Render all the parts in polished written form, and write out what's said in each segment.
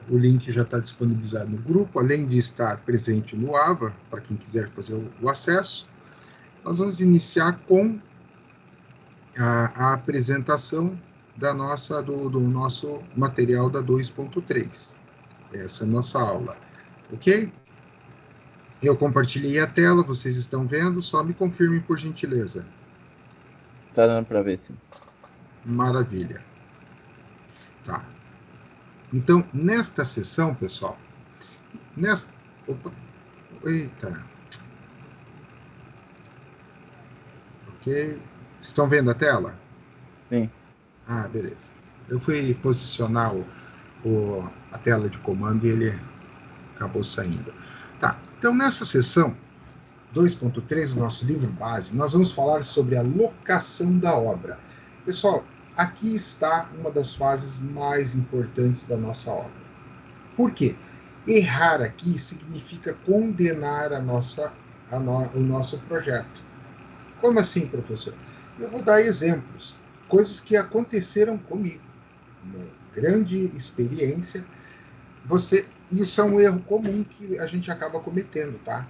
O link já está disponibilizado no grupo, além de estar presente no AVA, para quem quiser fazer o acesso. Nós vamos iniciar com a apresentação do nosso material da 2.3. Essa é a nossa aula, ok? Eu compartilhei a tela, vocês estão vendo, só me confirmem por gentileza. Tá dando para ver, sim. Maravilha. Tá. Então, nesta sessão, pessoal, Opa, eita. Ok. Estão vendo a tela? Sim. Ah, beleza. Eu fui posicionar a tela de comando e ele acabou saindo. Tá. Então, nessa sessão 2.3 do nosso livro base, nós vamos falar sobre a locação da obra. Pessoal, aqui está uma das fases mais importantes da nossa obra. Por quê? Errar aqui significa condenar o nosso projeto. Como assim, professor? Eu vou dar exemplos, coisas que aconteceram comigo. Uma grande experiência. Isso é um erro comum que a gente acaba cometendo, tá?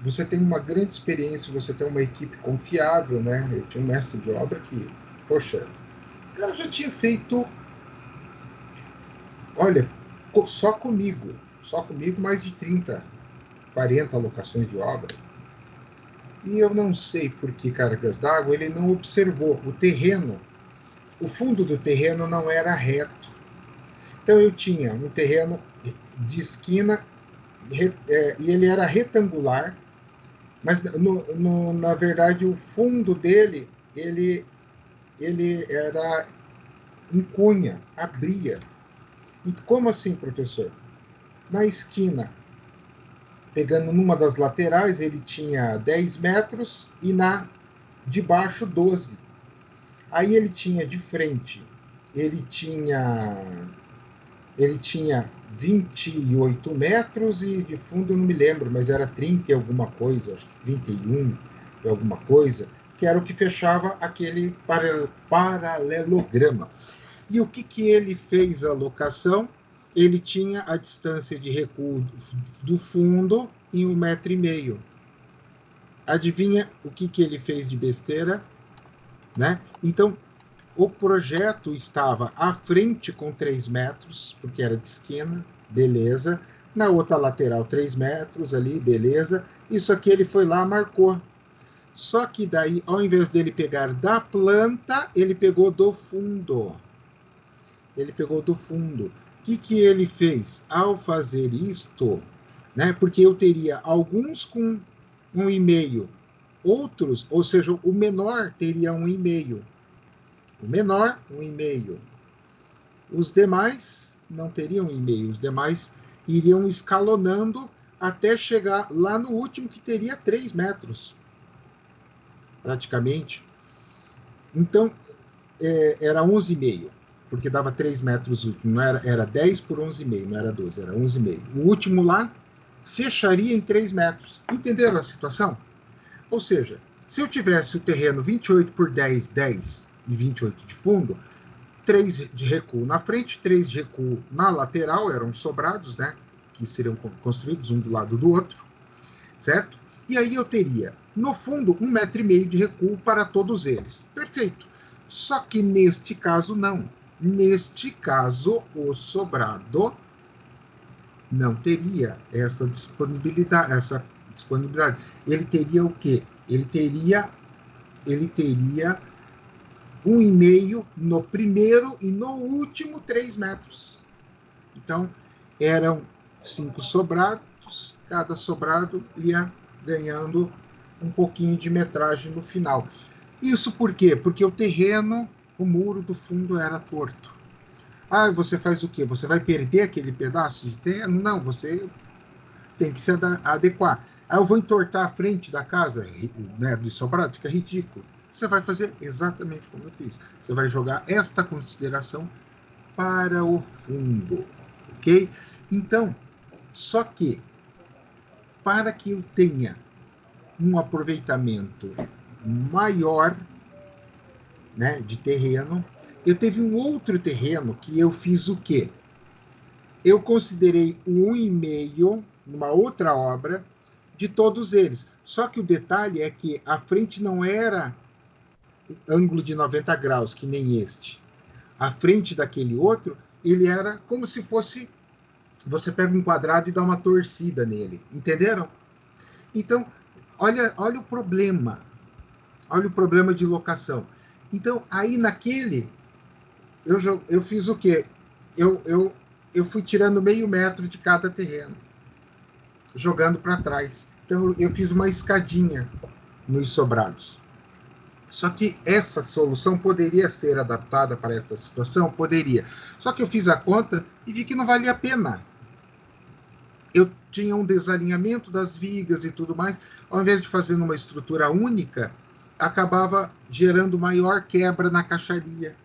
Você tem uma grande experiência, você tem uma equipe confiável, né? Eu tinha um mestre de obra que, poxa, o cara já tinha feito, olha, só comigo mais de 30, 40 locações de obra. E eu não sei por que cargas d'água ele não observou o terreno. O fundo do terreno não era reto. Então eu tinha um terreno de esquina e ele era retangular, mas na verdade o fundo dele ele era em cunha, abria. E como assim, professor? Na esquina, pegando numa das laterais, ele tinha 10 metros e na de baixo 12. Aí ele tinha de frente, ele tinha ele tinha 28 metros e de fundo eu não me lembro, mas era 30 e alguma coisa, acho que 31 e alguma coisa, que era o que fechava aquele paralelograma. E o que ele fez a locação? Ele tinha a distância de recuo do fundo em 1,5 m. Adivinha o que ele fez de besteira? Né? Então, o projeto estava à frente com 3 metros, porque era de esquina, beleza. Na outra lateral, 3 metros ali, beleza. Isso aqui ele foi lá, marcou. Só que daí, ao invés dele pegar da planta, ele pegou do fundo. Ele pegou do fundo. O que ele fez? Ao fazer isto, né? Porque eu teria alguns com 1,5, outros, ou seja, o menor teria 1,5. O menor, 1,5. Os demais não teriam e-mail, os demais iriam escalonando até chegar lá no último, que teria 3 metros, praticamente. Então, era 11,5, porque dava 3 metros último. Não era 10 por 11,5, não era 12, era 11,5. O último lá fecharia em 3 metros. Entenderam a situação? Ou seja, se eu tivesse o terreno 28 por 10, 10 e 28 de fundo, 3 de recuo na frente, 3 de recuo na lateral, eram sobrados, né? Que seriam construídos um do lado do outro, certo? E aí eu teria, no fundo, 1,5 m de recuo para todos eles. Perfeito. Só que neste caso, não. Neste caso, o sobrado não teria essa disponibilidade. Ele teria o quê? Ele teria 1,5 no primeiro e no último 3 metros. Então, eram 5 sobrados, cada sobrado ia ganhando um pouquinho de metragem no final. Isso por quê? Porque o terreno, o muro do fundo era torto. Ah, você faz o quê? Você vai perder aquele pedaço de terreno? Não, você tem que se adequar. Ah, eu vou entortar a frente da casa, né, do sobrado, fica ridículo. Você vai fazer exatamente como eu fiz. Você vai jogar esta consideração para o fundo, ok? Então, só que para que eu tenha um aproveitamento maior, né, de terreno, eu teve um outro terreno que eu fiz o quê? eu considerei o 1,5 numa outra obra de todos eles. Só que o detalhe é que a frente não era ângulo de 90 graus, que nem este. A frente daquele outro, ele era como se fosse... Você pega um quadrado e dá uma torcida nele. Entenderam? Então, olha o problema. Olha o problema de locação. Então, aí naquele, eu fiz o quê? Eu fui tirando meio metro de cada terreno, jogando para trás. Então, eu fiz uma escadinha nos sobrados. Só que essa solução poderia ser adaptada para esta situação? Poderia. Só que eu fiz a conta e vi que não valia a pena. Eu tinha um desalinhamento das vigas e tudo mais. Ao invés de fazer numa estrutura única, acabava gerando maior quebra na caixaria,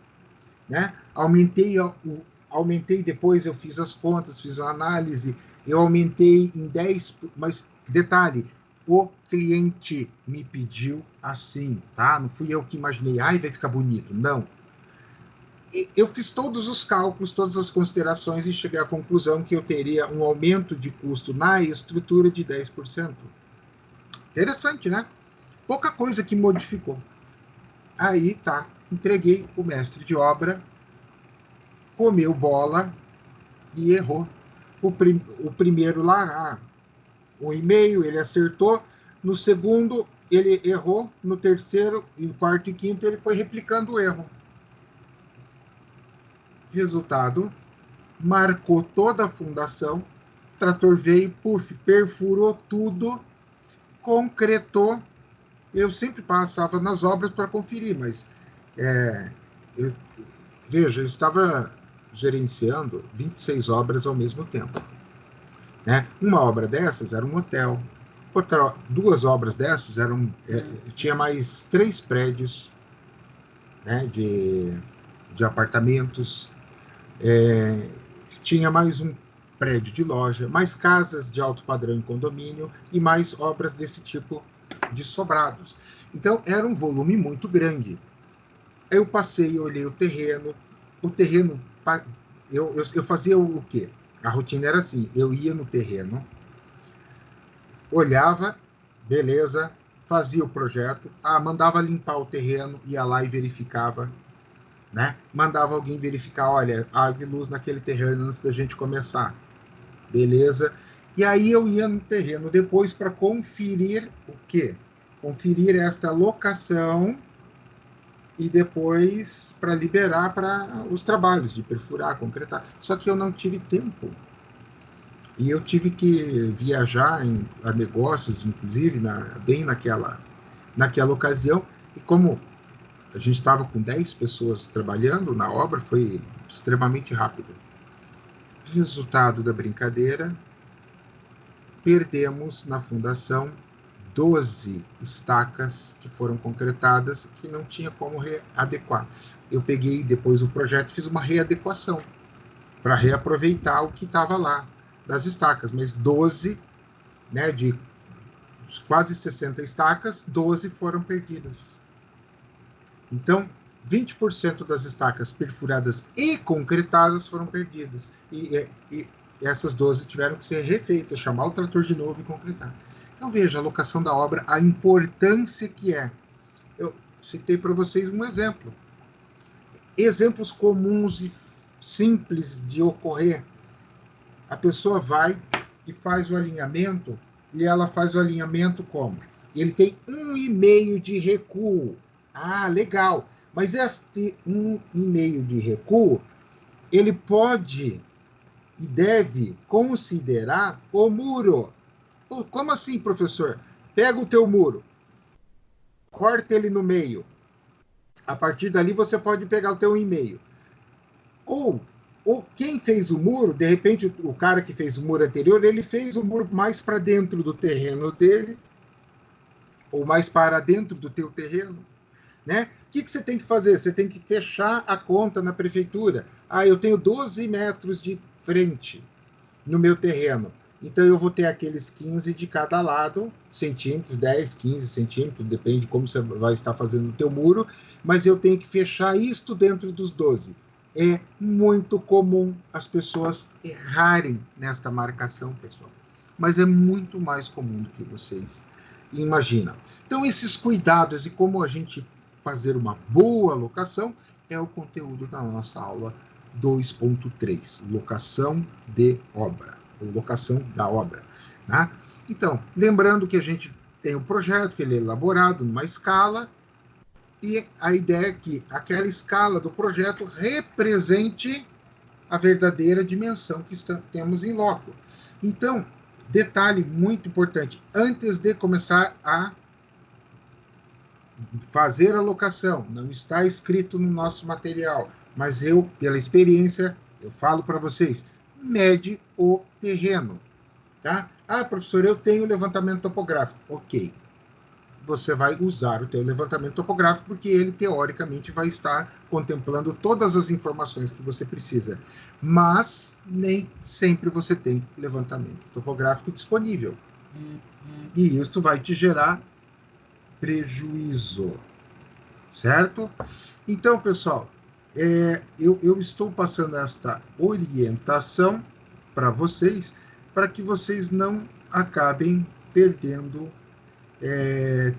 né? Aumentei depois, eu fiz as contas, fiz a análise, eu aumentei em 10, mas detalhe, o cliente me pediu assim, tá? Não fui eu que imaginei, vai ficar bonito, não. Eu fiz todos os cálculos, todas as considerações e cheguei à conclusão que eu teria um aumento de custo na estrutura de 10%. Interessante, né? Pouca coisa que modificou. Aí tá, entreguei o mestre de obra, comeu bola e errou. O primeiro lá, 1,5, ele acertou. No segundo, ele errou. No terceiro, no quarto e quinto, ele foi replicando o erro. Resultado, marcou toda a fundação, o trator veio, perfurou tudo, concretou. Eu sempre passava nas obras para conferir, mas veja, eu estava gerenciando 26 obras ao mesmo tempo, né? Uma obra dessas era um hotel, duas obras dessas tinha mais 3 prédios, né, de apartamentos, tinha mais um prédio de loja, mais casas de alto padrão em condomínio e mais obras desse tipo de sobrados. Então, era um volume muito grande. Eu passei, olhei o terreno, eu fazia o quê? A rotina era assim, eu ia no terreno, olhava, beleza, fazia o projeto, mandava limpar o terreno, ia lá e verificava, né? Mandava alguém verificar, olha, água e luz naquele terreno antes da gente começar. Beleza? E aí eu ia no terreno depois para conferir o quê? Conferir esta locação e depois para liberar para os trabalhos de perfurar, concretar. Só que eu não tive tempo. E eu tive que viajar a negócios, inclusive, bem naquela ocasião. E como a gente estava com 10 pessoas trabalhando na obra, foi extremamente rápido. Resultado da brincadeira, perdemos na fundação 12 estacas que foram concretadas que não tinha como readequar. Eu peguei depois o projeto e fiz uma readequação para reaproveitar o que estava lá das estacas, mas 12, né, de quase 60 estacas, 12 foram perdidas. Então, 20% das estacas perfuradas e concretadas foram perdidas. E essas 12 tiveram que ser refeitas, chamar o trator de novo e concretar. Então, veja, a locação da obra, a importância que é. Eu citei para vocês um exemplo. Exemplos comuns e simples de ocorrer. A pessoa vai e faz o alinhamento, e ela faz o alinhamento como? Ele tem 1,5 de recuo. Ah, legal. Mas este 1,5 de recuo, ele pode e deve considerar o muro. Como assim, professor? Pega o teu muro, corta ele no meio. A partir dali você pode pegar o teu 1,5. Ou quem fez o muro, de repente o cara que fez o muro anterior, ele fez o muro mais para dentro do terreno dele, ou mais para dentro do teu terreno, né? O que você tem que fazer? Você tem que fechar a conta na prefeitura. Eu tenho 12 metros de frente no meu terreno. Então, eu vou ter aqueles 15 de cada lado, centímetros, 10, 15 centímetros, depende de como você vai estar fazendo o teu muro, mas eu tenho que fechar isto dentro dos 12. É muito comum as pessoas errarem nesta marcação, pessoal. Mas é muito mais comum do que vocês imaginam. Então, esses cuidados e como a gente fazer uma boa locação é o conteúdo da nossa aula 2.3, locação de obra, ou locação da obra. Né? Então, lembrando que a gente tem um projeto que ele é elaborado numa escala, e a ideia é que aquela escala do projeto represente a verdadeira dimensão que temos em loco. Então, detalhe muito importante, antes de começar a fazer a locação, não está escrito no nosso material, mas eu, pela experiência, eu falo para vocês, mede o terreno. Tá? Ah, professor, eu tenho levantamento topográfico. Ok. Você vai usar o teu levantamento topográfico, porque ele, teoricamente, vai estar contemplando todas as informações que você precisa. Mas nem sempre você tem levantamento topográfico disponível. E isso vai te gerar prejuízo. Certo? Então, pessoal, eu estou passando esta orientação para vocês, para que vocês não acabem perdendo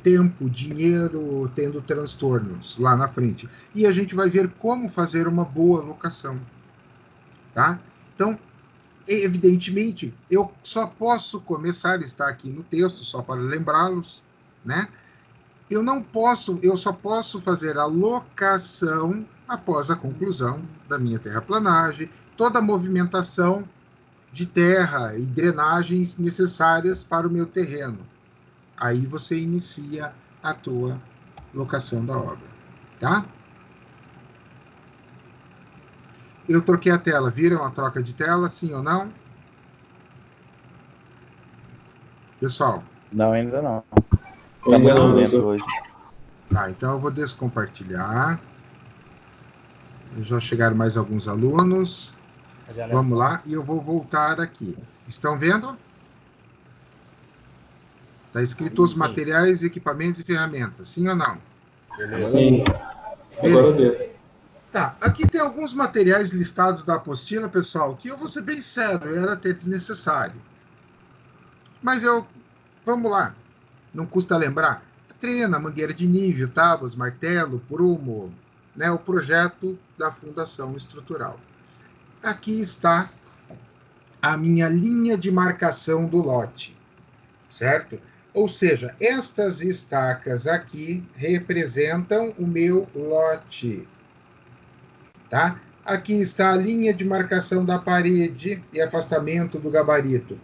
tempo, dinheiro, tendo transtornos lá na frente. E a gente vai ver como fazer uma boa locação. Tá? Então, evidentemente, eu só posso começar, está aqui no texto, só para lembrá-los, né? Eu só posso fazer a locação após a conclusão da minha terraplanagem, toda a movimentação de terra e drenagens necessárias para o meu terreno. Aí você inicia a tua locação da obra, tá? Eu troquei a tela, viram a troca de tela, sim ou não? Pessoal? Não, ainda não. Tá muito lento hoje. Tá, então eu vou descompartilhar. Já chegaram mais alguns alunos. Vamos lá, e eu vou voltar aqui. Estão vendo? Está escrito os materiais, equipamentos e ferramentas, sim ou não? Sim. Agora deu. Tá, aqui tem alguns materiais listados da apostila, pessoal, que eu vou ser bem sério, era até desnecessário. Mas vamos lá, não custa lembrar. Trena, mangueira de nível, tábuas, martelo, prumo, né, o projeto da fundação estrutural. Aqui está a minha linha de marcação do lote, certo? Ou seja, estas estacas aqui representam o meu lote, tá? Aqui está a linha de marcação da parede e afastamento do gabarito.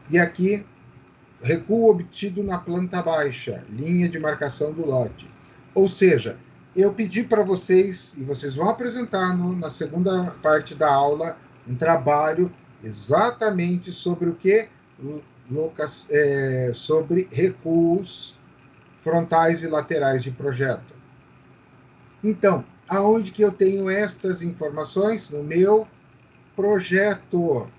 E aqui, recuo obtido na planta baixa, linha de marcação do lote. Ou seja, eu pedi para vocês, e vocês vão apresentar na segunda parte da aula, um trabalho exatamente sobre o que? Sobre recuos frontais e laterais de projeto. Então, aonde que eu tenho estas informações? No meu projeto,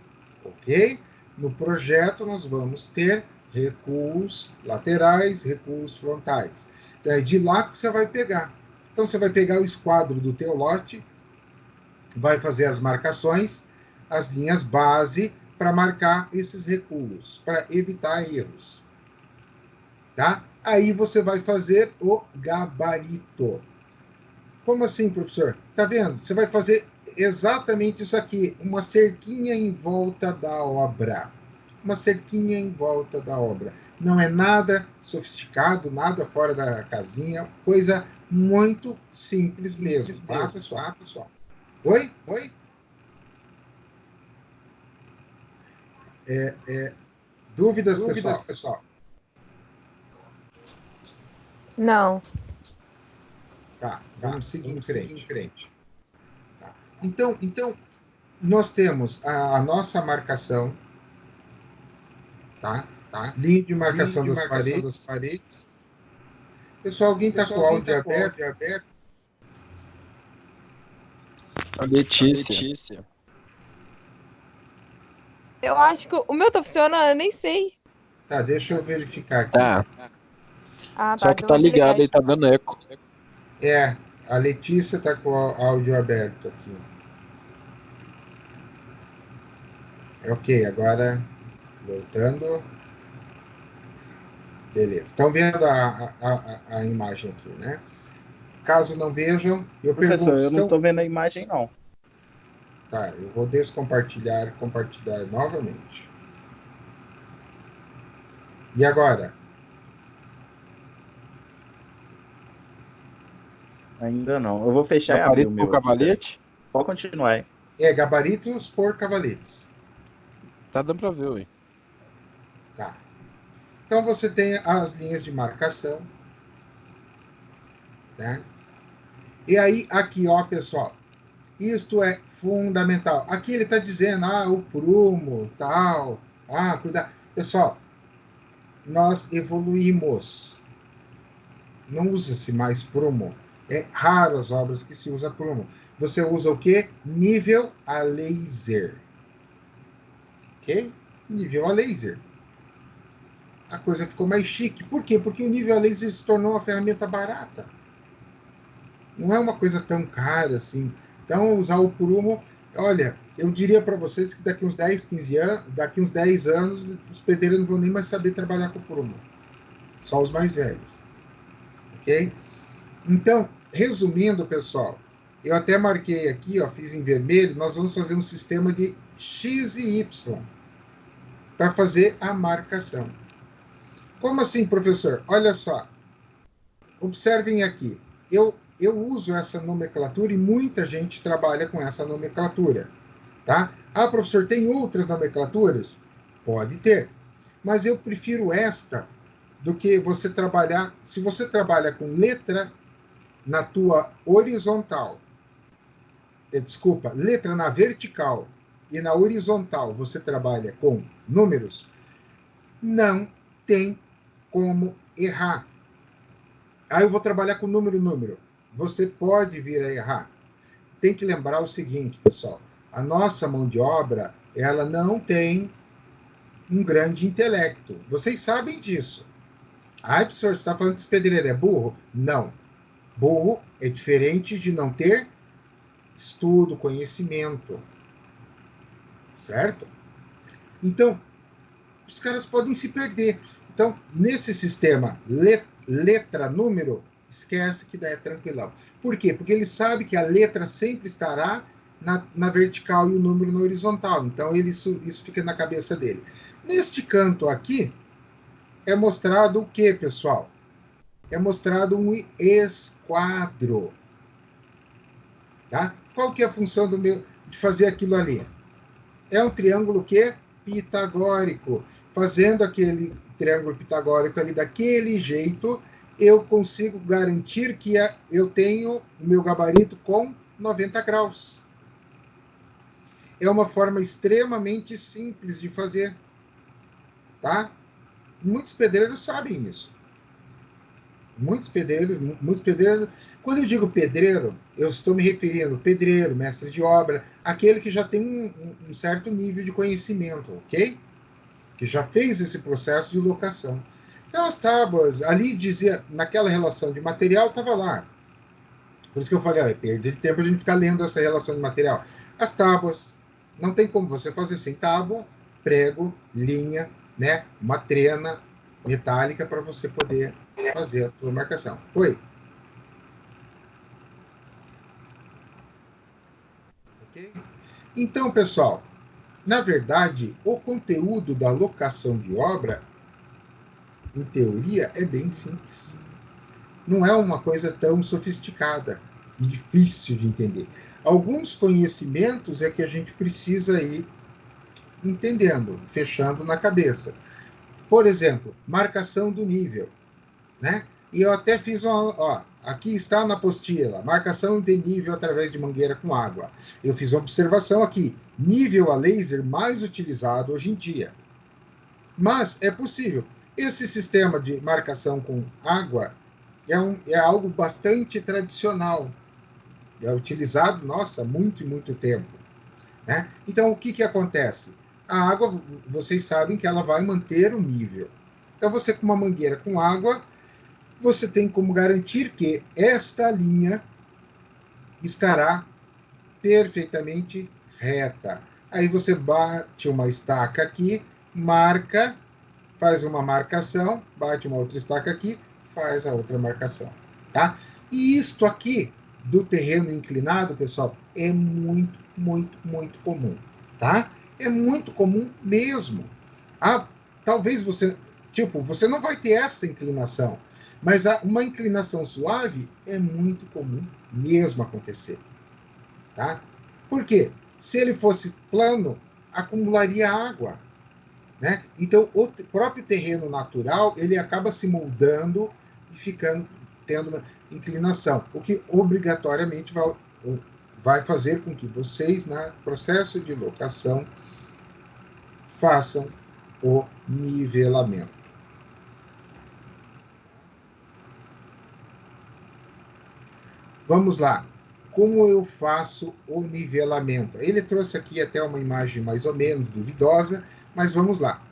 ok? No projeto nós vamos ter recuos laterais, recuos frontais. Então, é de lá que você vai pegar. Então, você vai pegar o esquadro do teu lote, vai fazer as marcações, as linhas base, para marcar esses recuos, para evitar erros. Tá? Aí você vai fazer o gabarito. Como assim, professor? Tá vendo? Você vai fazer exatamente isso aqui, uma cerquinha em volta da obra. Uma cerquinha em volta da obra. Não é nada sofisticado, nada fora da casinha, coisa muito simples mesmo, tá, pessoal? Oi? Dúvidas, pessoal? Não. Tá, vamos seguir em frente. Tá. Então, nós temos a nossa marcação, tá? Linha de marcação, das paredes. Pessoal, alguém está com o áudio aberto? A Letícia. Eu acho que o meu tá funcionando, eu nem sei. Tá, deixa eu verificar aqui. Tá. Ah, Só que então tá vou desligar ligado aí, tá dando eco. A Letícia está com o áudio aberto aqui. Ok, agora voltando. Beleza. Estão vendo a imagem aqui, né? Caso não vejam, eu Professor, pergunto. eu não estou vendo a imagem, não. Tá, eu vou descompartilhar, compartilhar novamente. E agora? Ainda não. Eu vou fechar e abrir o meu. Cavalete? Pode continuar aí. É gabaritos por cavaletes. Tá dando pra ver, ué. Tá. Então você tem as linhas de marcação, né? E aí, aqui, ó, pessoal, isto é fundamental. Aqui ele está dizendo, o prumo, tal, cuidado. Pessoal, nós evoluímos. Não usa-se mais prumo. É raro as obras que se usa prumo. Você usa o quê? Nível a laser. Ok? Nível a laser. A coisa ficou mais chique. Por quê? Porque o nível a laser se tornou uma ferramenta barata. Não é uma coisa tão cara assim. Então, usar o prumo, olha, eu diria para vocês que daqui uns 10, 15 anos, daqui uns 10 anos, os pedreiros não vão nem mais saber trabalhar com prumo. Só os mais velhos. Ok? Então, resumindo, pessoal, eu até marquei aqui, ó, fiz em vermelho, nós vamos fazer um sistema de X e Y para fazer a marcação. Como assim, professor? Olha só. Observem aqui. Eu uso essa nomenclatura e muita gente trabalha com essa nomenclatura. Tá? Professor, tem outras nomenclaturas? Pode ter. Mas eu prefiro esta do que você trabalhar... Se você trabalha com letra na tua horizontal, desculpa, letra na vertical e na horizontal você trabalha com números, não tem como errar. Eu vou trabalhar com número. Você pode vir a errar. Tem que lembrar o seguinte, pessoal. A nossa mão de obra, ela não tem um grande intelecto. Vocês sabem disso. Professor, você está falando que esse pedreiro é burro? Não. Burro é diferente de não ter estudo, conhecimento. Certo? Então, os caras podem se perder. Então, nesse sistema letra, número, esquece que daí é tranquilão. Por quê? Porque ele sabe que a letra sempre estará na vertical e o número na horizontal. Então, isso fica na cabeça dele. Neste canto aqui, é mostrado o quê, pessoal? É mostrado um esquadro. Tá? Qual que é a função de fazer aquilo ali? É um triângulo que pitagórico. Fazendo aquele triângulo pitagórico ali daquele jeito, eu consigo garantir que eu tenho o meu gabarito com 90 graus. É uma forma extremamente simples de fazer. Tá? Muitos pedreiros sabem isso. Muitos pedreiros. Quando eu digo pedreiro, eu estou me referindo pedreiro, mestre de obra, aquele que já tem um certo nível de conhecimento, ok? Que já fez esse processo de locação. Então, as tábuas, ali dizia, naquela relação de material, estava lá. Por isso que eu falei, perder tempo a gente ficar lendo essa relação de material. As tábuas, não tem como você fazer sem tábua, prego, linha, né, uma trena metálica para você poder fazer a tua marcação. Oi? Ok? Então, pessoal, na verdade, o conteúdo da locação de obra, em teoria, é bem simples. Não é uma coisa tão sofisticada e difícil de entender. Alguns conhecimentos é que a gente precisa ir entendendo, fechando na cabeça. Por exemplo, marcação do nível, né? E eu até fiz aqui está na apostila, marcação de nível através de mangueira com água. Eu fiz uma observação aqui, nível a laser mais utilizado hoje em dia. Mas é possível. Esse sistema de marcação com água é algo bastante tradicional. É utilizado, nossa, muito e muito tempo. Né? Então, o que acontece? A água, vocês sabem que ela vai manter o nível. Então, você com uma mangueira com água, você tem como garantir que esta linha estará perfeitamente reta. Aí você bate uma estaca aqui, marca, faz uma marcação, bate uma outra estaca aqui, faz a outra marcação, tá? E isto aqui do terreno inclinado, pessoal, é muito, muito, muito comum, tá? É muito comum mesmo. Talvez você não vai ter essa inclinação, mas uma inclinação suave é muito comum mesmo acontecer, tá? Por quê? Se ele fosse plano, acumularia água, né? Então, o próprio terreno natural, ele acaba se moldando e tendo uma inclinação, o que obrigatoriamente vai fazer com que vocês, no processo de locação, façam o nivelamento. Vamos lá. Como eu faço o nivelamento? Ele trouxe aqui até uma imagem mais ou menos duvidosa, mas vamos lá.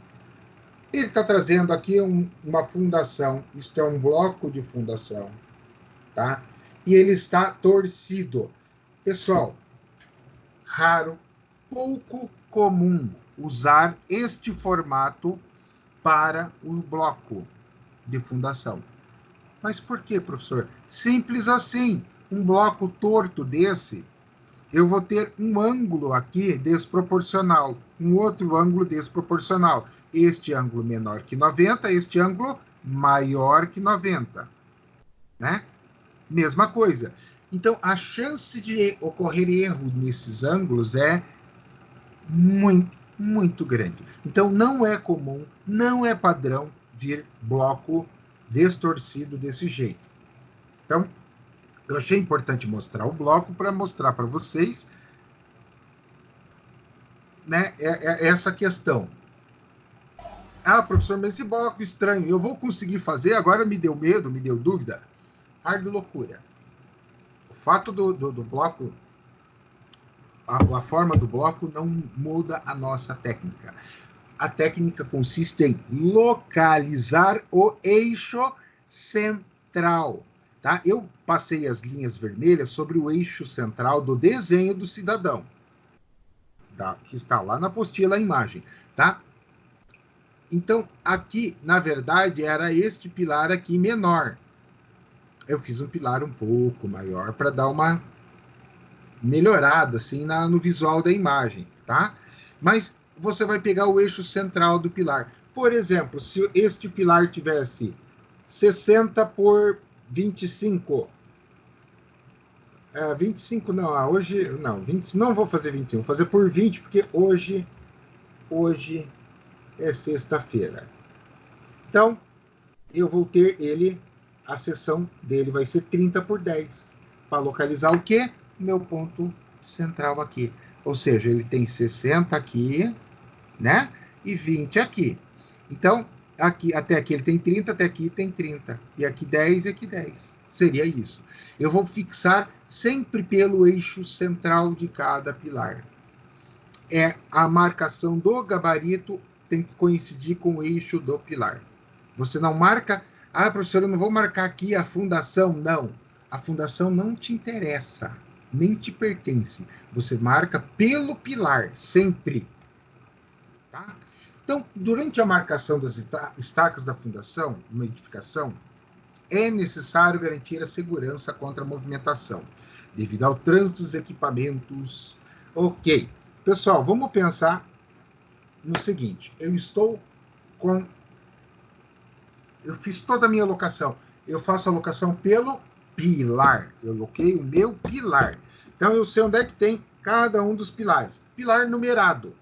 Ele está trazendo aqui uma fundação. Isto é um bloco de fundação, tá? E ele está torcido. Pessoal, raro, pouco comum usar este formato para o bloco de fundação. Mas por que, professor? Simples assim. Um bloco torto desse, eu vou ter um ângulo aqui desproporcional, um outro ângulo desproporcional. Este ângulo menor que 90, este ângulo maior que 90. Né? Mesma coisa. Então, a chance de ocorrer erro nesses ângulos é muito, muito grande. Então, não é comum, não é padrão vir bloco distorcido desse jeito. Então, eu achei importante mostrar o bloco para mostrar para vocês, né, essa questão. Professor, mas esse bloco estranho, eu vou conseguir fazer? Agora me deu medo, me deu dúvida. Ar de loucura. O fato do bloco, a forma do bloco não muda a nossa técnica. A técnica consiste em localizar o eixo central. Tá? Eu passei as linhas vermelhas sobre o eixo central do desenho do cidadão, tá? Que está lá na apostila, a imagem. Tá? Então, aqui, na verdade, era este pilar aqui menor. Eu fiz um pilar um pouco maior para dar uma melhorada assim, no visual da imagem. Tá? Mas você vai pegar o eixo central do pilar. Por exemplo, se este pilar tivesse 60 por 25. 25 não, hoje não, 20, não vou fazer 25, vou fazer por 20, porque hoje é sexta-feira. Então, eu vou ter a seção dele vai ser 30 por 10, para localizar o quê? Meu ponto central aqui. Ou seja, ele tem 60 aqui, né? E 20 aqui. Então, até aqui ele tem 30, até aqui tem 30. E aqui 10 e aqui 10. Seria isso. Eu vou fixar sempre pelo eixo central de cada pilar. A marcação do gabarito tem que coincidir com o eixo do pilar. Você não marca... professor, eu não vou marcar aqui a fundação. Não. A fundação não te interessa. Nem te pertence. Você marca pelo pilar, sempre. Tá? Então, durante a marcação das estacas da fundação, uma edificação, é necessário garantir a segurança contra a movimentação, devido ao trânsito dos equipamentos. Ok. Pessoal, vamos pensar no seguinte. Eu fiz toda a minha locação. Eu faço a locação pelo pilar. Eu loquei o meu pilar. Então, eu sei onde é que tem cada um dos pilares. Pilar numerado.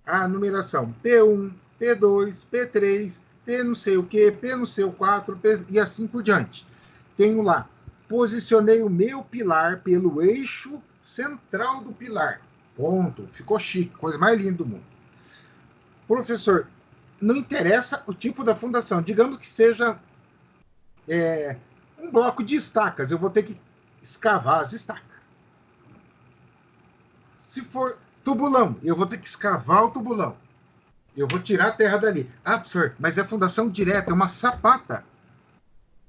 A numeração P1, P2, P3, P não sei o que, P não sei o 4, P, e assim por diante. Tenho lá, posicionei o meu pilar pelo eixo central do pilar. Ponto. Ficou chique, coisa mais linda do mundo. Professor, não interessa o tipo da fundação. Digamos que seja um bloco de estacas. Eu vou ter que escavar as estacas. Se for tubulão, eu vou ter que escavar o tubulão. Eu vou tirar a terra dali. Professor, mas é fundação direta, é uma sapata.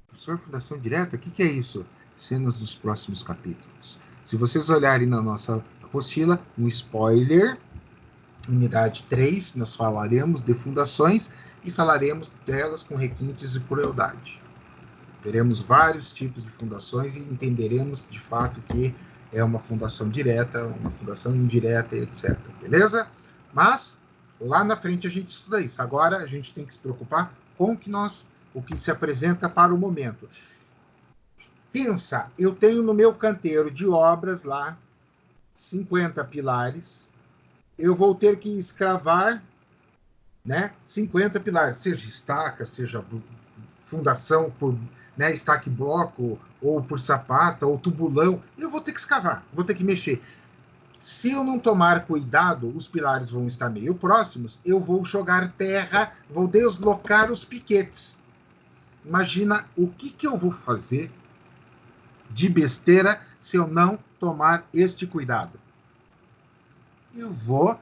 Professor, fundação direta? O que é isso? Cenas dos próximos capítulos. Se vocês olharem na nossa apostila, um spoiler, unidade 3, nós falaremos de fundações e falaremos delas com requintes de crueldade. Teremos vários tipos de fundações e entenderemos de fato que é uma fundação direta, uma fundação indireta, etc. Beleza? Mas lá na frente a gente estuda isso. Agora a gente tem que se preocupar com o que se apresenta para o momento. Pensa, eu tenho no meu canteiro de obras lá 50 pilares. Eu vou ter que escravar, né, 50 pilares, seja estaca, seja fundação por, né, estaque bloco, ou por sapata, ou tubulão. Eu vou ter que escavar, vou ter que mexer. Se eu não tomar cuidado, os pilares vão estar meio próximos, eu vou jogar terra, vou deslocar os piquetes. Imagina o que eu vou fazer de besteira se eu não tomar este cuidado. Eu vou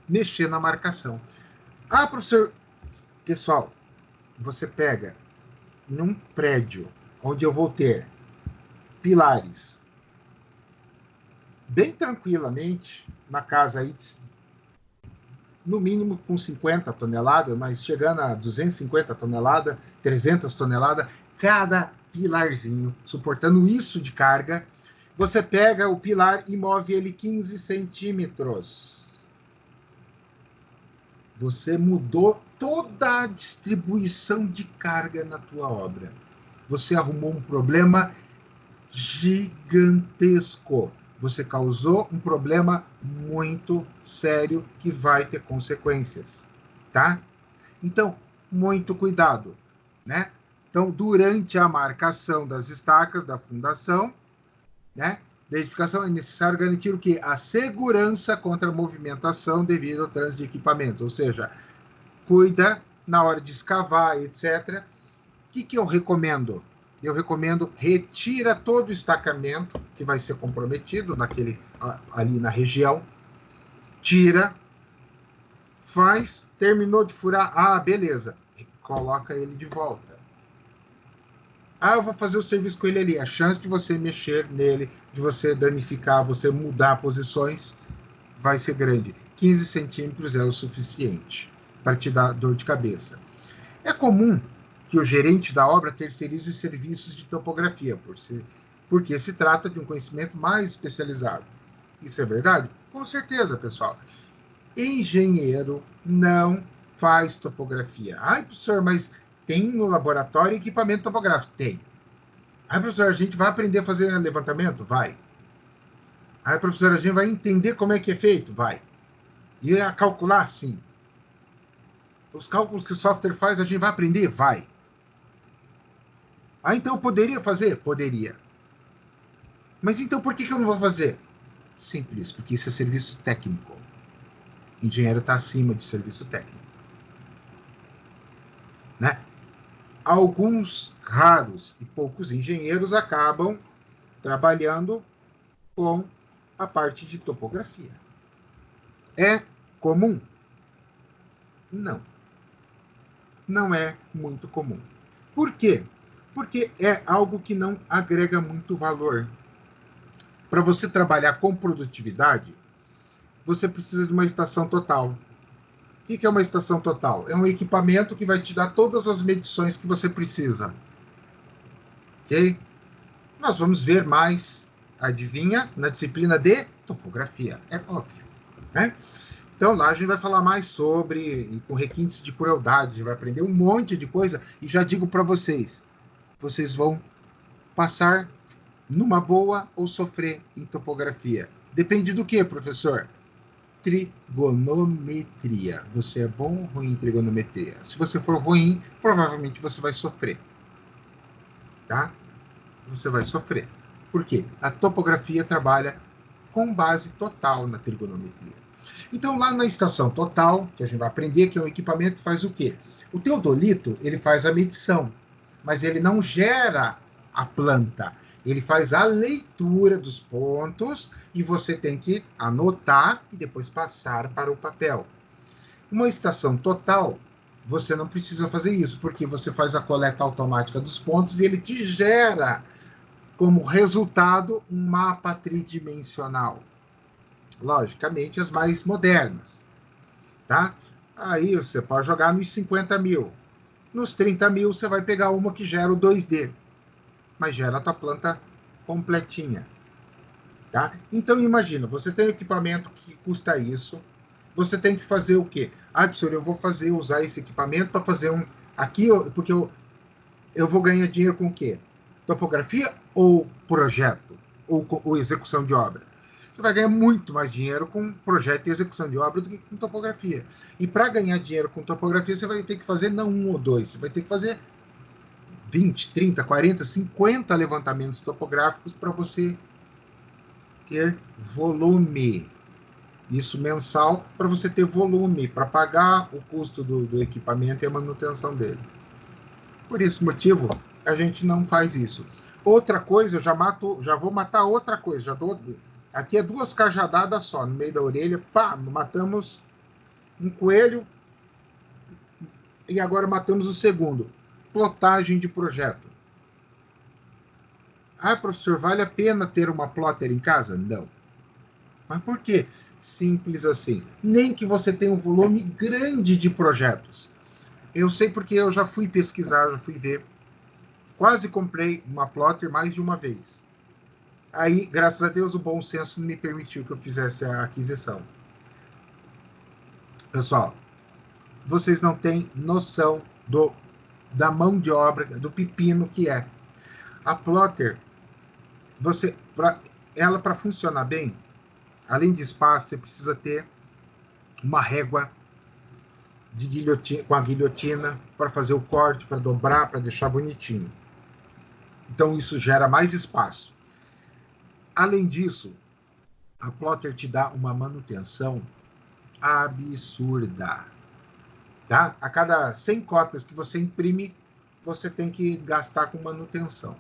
mexer na marcação. Ah, professor, pessoal, você pega num prédio onde eu vou ter pilares bem tranquilamente, na casa aí, no mínimo com 50 toneladas, mas chegando a 250 toneladas, 300 toneladas, cada pilarzinho, suportando isso de carga, você pega o pilar e move ele 15 centímetros. Você mudou toda a distribuição de carga na tua obra. Você arrumou um problema gigantesco. Você causou um problema muito sério que vai ter consequências, tá? Então, muito cuidado, né? Então, durante a marcação das estacas da fundação, né, da edificação, é necessário garantir o quê? A segurança contra a movimentação devido ao trânsito de equipamentos, ou seja, cuida na hora de escavar, etc. O que eu recomendo? Eu recomendo retira todo o estacamento que vai ser comprometido ali na região, tira, faz, terminou de furar, beleza, coloca ele de volta. Eu vou fazer o serviço com ele ali. A chance de você mexer nele, de você danificar, você mudar posições, vai ser grande. 15 centímetros é o suficiente para te dar dor de cabeça. É comum que o gerente da obra terceirize os serviços de topografia, porque se trata de um conhecimento mais especializado. Isso é verdade? Com certeza, pessoal. Engenheiro não faz topografia. Professor, mas tem no laboratório equipamento topográfico? Tem. Professor, a gente vai aprender a fazer levantamento? Vai. Professor, a gente vai entender como é que é feito? Vai. E a calcular? Sim. Os cálculos que o software faz, a gente vai aprender? Vai. Então eu poderia fazer? Poderia. Mas então por que eu não vou fazer? Simples, porque isso é serviço técnico. O engenheiro está acima de serviço técnico. Né? Alguns raros e poucos engenheiros acabam trabalhando com a parte de topografia. É comum? Não. Não é muito comum. Por quê? Porque é algo que não agrega muito valor. Para você trabalhar com produtividade, você precisa de uma estação total. O que é uma estação total? É um equipamento que vai te dar todas as medições que você precisa. Ok? Nós vamos ver mais, adivinha, na disciplina de topografia. É óbvio. Né? Então, lá a gente vai falar mais sobre, com requintes de crueldade, a gente vai aprender um monte de coisa, e já digo para vocês vão passar numa boa ou sofrer em topografia. Depende do que, professor? Trigonometria. Você é bom ou ruim em trigonometria? Se você for ruim, provavelmente você vai sofrer. Tá? Você vai sofrer. Por quê? A topografia trabalha com base total na trigonometria. Então, lá na estação total, que a gente vai aprender, que é um equipamento que faz o quê? O teodolito, ele faz a medição, mas ele não gera a planta. Ele faz a leitura dos pontos e você tem que anotar e depois passar para o papel. Uma estação total, você não precisa fazer isso, porque você faz a coleta automática dos pontos e ele te gera como resultado um mapa tridimensional. Logicamente, as mais modernas. Tá? Aí você pode jogar nos 50 mil. Nos 30 mil, você vai pegar uma que gera o 2D, mas gera a tua planta completinha. Tá? Então, imagina, você tem um equipamento que custa isso, você tem que fazer o quê? Ah, professor, eu vou usar esse equipamento para fazer um... Aqui, porque eu vou ganhar dinheiro com o quê? Topografia ou projeto? Ou execução de obra? Você vai ganhar muito mais dinheiro com projeto e execução de obra do que com topografia. E para ganhar dinheiro com topografia, você vai ter que fazer não um ou dois, você vai ter que fazer 20, 30, 40, 50 levantamentos topográficos para você ter volume. Isso mensal, para você ter volume, para pagar o custo do equipamento e a manutenção dele. Por esse motivo, a gente não faz isso. Outra coisa, eu já vou matar outra coisa, aqui é 2 cajadadas só, no meio da orelha, pá, matamos um coelho e agora matamos o segundo. Plotagem de projeto. Ah, professor, vale a pena ter uma plotter em casa? Não. Mas por quê? Simples assim. Nem que você tenha um volume grande de projetos. Eu sei porque eu já fui pesquisar, já fui ver. Quase comprei uma plotter mais de uma vez. Aí, graças a Deus, o bom senso me permitiu que eu fizesse a aquisição. Pessoal, vocês não têm noção da mão de obra, do pepino que é. A plotter, ela para funcionar bem, além de espaço, você precisa ter uma régua de guilhotina, com a guilhotina para fazer o corte, para dobrar, para deixar bonitinho. Então, isso gera mais espaço. Além disso, a plotter te dá uma manutenção absurda. Tá? A cada 100 cópias que você imprime, você tem que gastar com manutenção.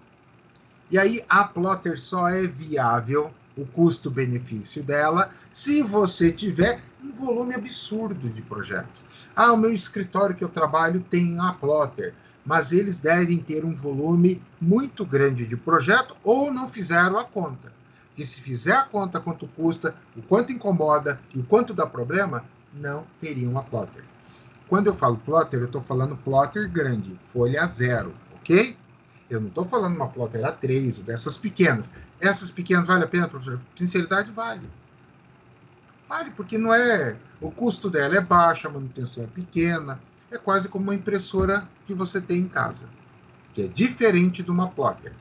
E aí, a plotter só é viável, o custo-benefício dela, se você tiver um volume absurdo de projetos. Ah, o meu escritório que eu trabalho tem a plotter, mas eles devem ter um volume muito grande de projeto ou não fizeram a conta. Que se fizer a conta quanto custa, o quanto incomoda e o quanto dá problema, não teriam a plotter. Quando eu falo plotter, eu estou falando plotter grande, folha 0, ok? Eu não estou falando uma plotter A3, dessas pequenas. Essas pequenas vale a pena, professor? Sinceridade, vale. Vale, porque não é... O custo dela é baixo, a manutenção é pequena, é quase como uma impressora que você tem em casa, que é diferente de uma plotter.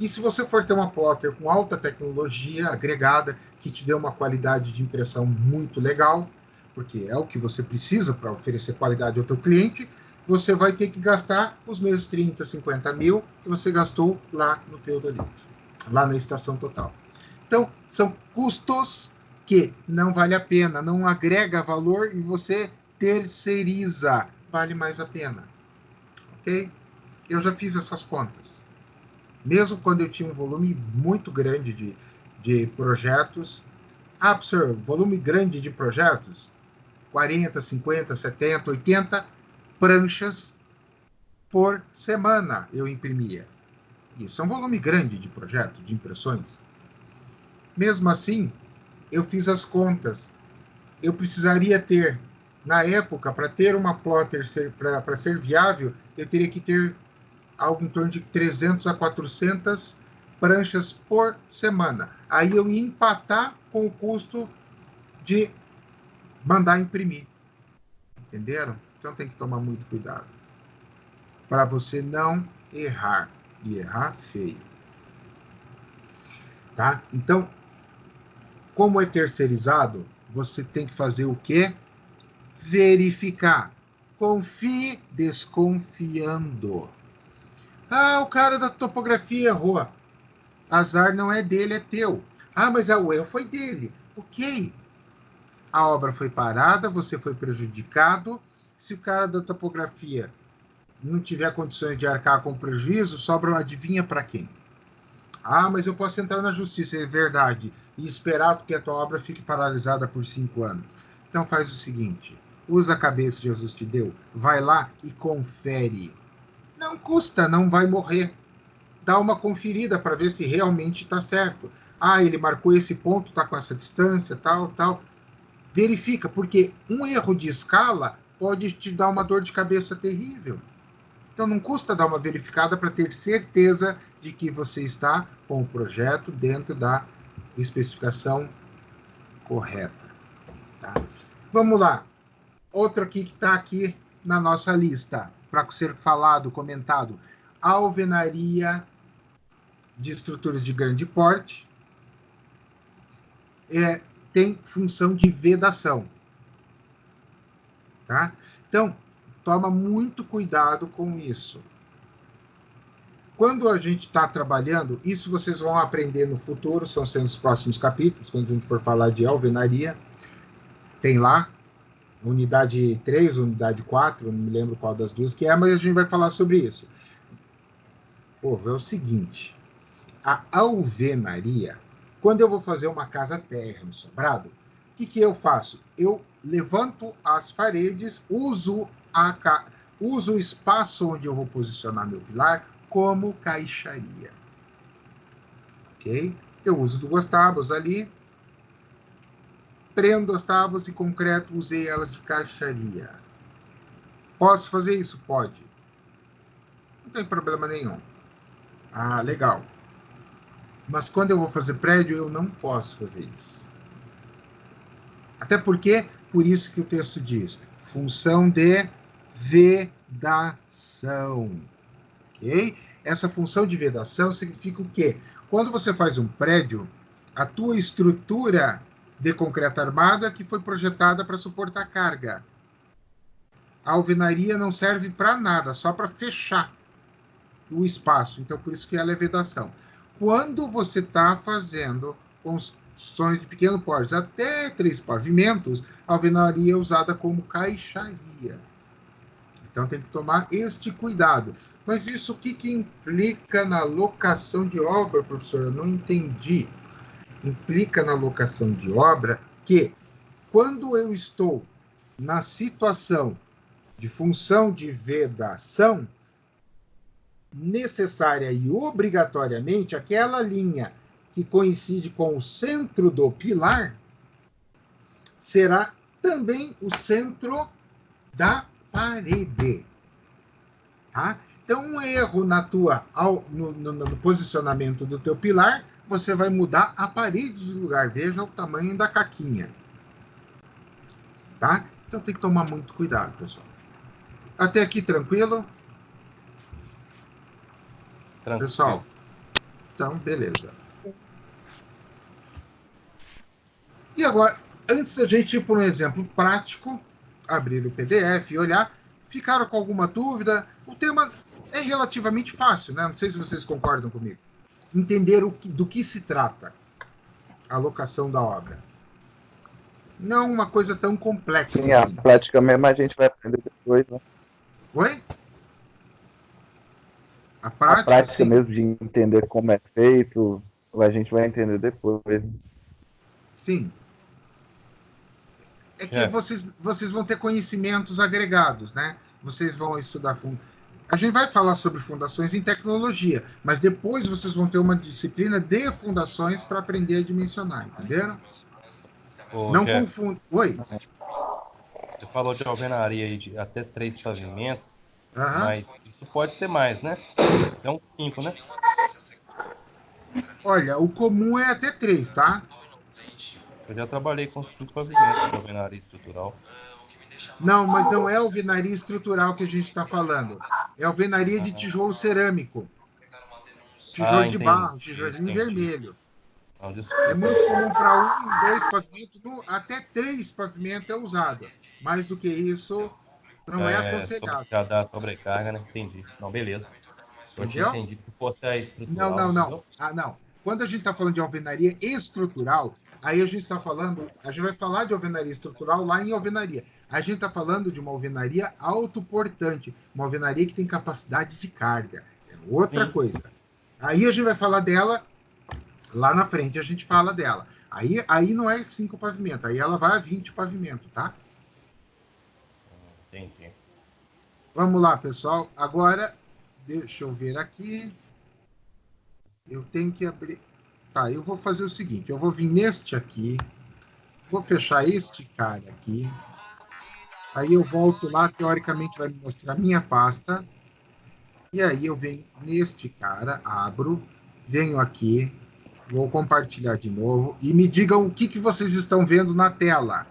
E se você for ter uma plotter com alta tecnologia agregada, que te dê uma qualidade de impressão muito legal, porque é o que você precisa para oferecer qualidade ao teu cliente, você vai ter que gastar os mesmos 30, 50 mil que você gastou lá no Teodolito, lá na Estação Total. Então, são custos que não vale a pena, não agrega valor e você terceiriza, vale mais a pena. Ok? Eu já fiz essas contas. Mesmo quando eu tinha um volume muito grande de projetos. Ah, professor, volume grande de projetos? 40, 50, 70, 80 pranchas por semana eu imprimia. Isso é um volume grande de projeto, de impressões. Mesmo assim, eu fiz as contas. Eu precisaria ter, na época, para ter uma plotter para ser viável, eu teria que ter algo em torno de 300 a 400 pranchas por semana. Aí eu ia empatar com o custo de mandar imprimir. Entenderam? Então tem que tomar muito cuidado. Para você não errar. E errar feio. Tá? Então, como é terceirizado, você tem que fazer o quê? Verificar. Confie desconfiando. Ah, o cara da topografia errou. Azar não é dele, é teu. Ah, mas o erro foi dele. Ok. A obra foi parada, você foi prejudicado. Se o cara da topografia não tiver condições de arcar com prejuízo, sobra, adivinha para quem? Ah, mas eu posso entrar na justiça, é verdade, e esperar que a tua obra fique paralisada por 5 anos. Então faz o seguinte, usa a cabeça que Jesus te deu, vai lá e confere. Não custa, não vai morrer. dá uma conferida para ver se realmente está certo. Ah, ele marcou esse ponto, está com essa distância, tal. Verifica, porque um erro de escala pode te dar uma dor de cabeça terrível. Então, não custa dar uma verificada para ter certeza de que você está com o projeto dentro da especificação correta. Tá? Vamos lá. Outro aqui que está aqui na nossa lista, para ser falado, comentado. Alvenaria de estruturas de grande porte tem função de vedação. Tá? Então, toma muito cuidado com isso. Quando a gente está trabalhando, isso vocês vão aprender no futuro, são sendo os próximos capítulos, quando a gente for falar de alvenaria, tem lá, unidade 3, unidade 4, não me lembro qual das duas que é, mas a gente vai falar sobre isso. Pô, é o seguinte, a alvenaria, quando eu vou fazer uma casa térrea no sobrado, o que eu faço? Eu levanto as paredes, uso o espaço onde eu vou posicionar meu pilar como caixaria. Ok? Eu uso 2 tábuas ali, prendo as tábuas de concreto, usei elas de caixaria. Posso fazer isso? Pode. Não tem problema nenhum. Ah, legal. Mas quando eu vou fazer prédio, eu não posso fazer isso. Até porque, por isso que o texto diz, função de vedação. Ok? Essa função de vedação significa o quê? Quando você faz um prédio, a tua estrutura de concreto armado é que foi projetada para suportar carga. A alvenaria não serve para nada, só para fechar o espaço. Então, por isso que ela é vedação. Quando você está fazendo construções de pequeno porte, até 3 pavimentos, a alvenaria é usada como caixaria. Então, tem que tomar este cuidado. Mas isso o que implica na locação de obra, professor? Eu não entendi. Implica na locação de obra que, quando eu estou na situação de função de vedação, necessária e obrigatoriamente, aquela linha que coincide com o centro do pilar será também o centro da parede. Tá? Então, um erro no posicionamento do teu pilar, você vai mudar a parede de lugar. Veja o tamanho da caquinha. Tá? Então, tem que tomar muito cuidado, pessoal. Até aqui, tranquilo? Pessoal, então, beleza. E agora, antes da gente ir para um exemplo prático, abrir o PDF e olhar, ficaram com alguma dúvida? O tema é relativamente fácil, né? Não sei se vocês concordam comigo. Entender do que se trata a alocação da obra. Não é uma coisa tão complexa. Sim, assim. A prática mesmo a gente vai aprender depois, né? Oi? A prática mesmo de entender como é feito, a gente vai entender depois. Sim. É que vocês vão ter conhecimentos agregados, né? Vocês vão estudar A gente vai falar sobre fundações em tecnologia, mas depois vocês vão ter uma disciplina de fundações para aprender a dimensionar, entenderam? Não confunda. Oi? Você falou de alvenaria aí de até 3 pavimentos, mas isso pode ser mais, né? É um 5, né? Olha, o comum é até 3, tá? Eu já trabalhei com 5 pavimentos de alvenaria estrutural. Não, mas não é alvenaria estrutural que a gente está falando. É alvenaria de tijolo cerâmico. Tijolo de barro, tijolinho vermelho. É muito comum para 1, 2 pavimentos, até 3 pavimentos é usado. Mais do que isso, não é aconselhável. Já dá sobrecarga, né? Entendi. Não, beleza. Eu tinha entendido que fosse a estrutural. Não. Não. Quando a gente está falando de alvenaria estrutural, aí a gente vai falar de alvenaria estrutural lá em alvenaria. A gente está falando de uma alvenaria autoportante, uma alvenaria que tem capacidade de carga. É outra coisa. Aí a gente vai falar dela, lá na frente a gente fala dela. Aí não é 5 pavimentos, aí ela vai a 20 pavimentos, tá? Eu tenho que abrir... Tá, eu vou fazer o seguinte, eu vou vir neste aqui, vou fechar este cara aqui, aí eu volto lá, teoricamente vai me mostrar a minha pasta, e aí eu venho neste cara, abro, venho aqui, vou compartilhar de novo, e me digam o que vocês estão vendo na tela.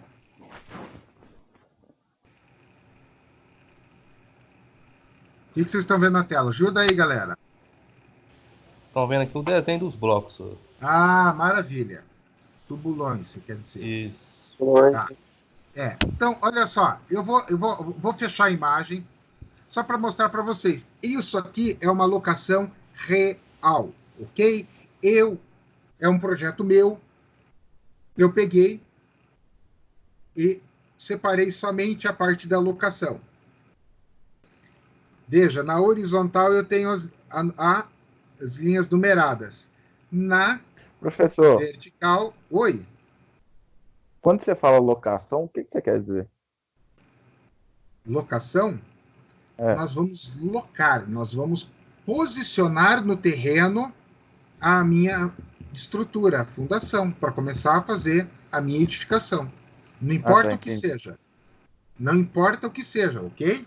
O que vocês estão vendo na tela? Ajuda aí, galera. Estão vendo aqui o desenho dos blocos, senhor. Ah, maravilha. Tubulões, você quer dizer. Isso. Tá. Então, olha só, eu vou fechar a imagem só para mostrar para vocês. Isso aqui é uma locação real, ok? É um projeto meu, eu peguei e separei somente a parte da locação. Veja, na horizontal eu tenho as linhas numeradas. Na Professor, vertical... Oi? Quando você fala locação, o que você quer dizer? Locação? Nós vamos locar, nós vamos posicionar no terreno a minha estrutura, a fundação, para começar a fazer a minha edificação. Não importa o que seja. Não importa o que seja, ok?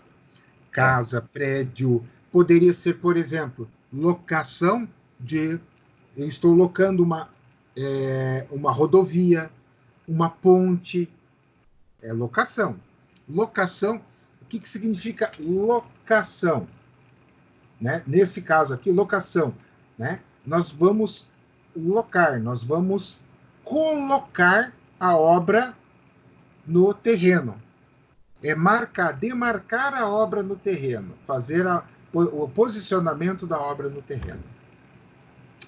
Casa, prédio, poderia ser, por exemplo, locação de... Eu estou locando uma rodovia, uma ponte. É locação. Locação, o que significa locação? Né? Nesse caso aqui, locação. Né? Nós vamos locar, nós vamos colocar a obra no terreno. É demarcar a obra no terreno, fazer o posicionamento da obra no terreno.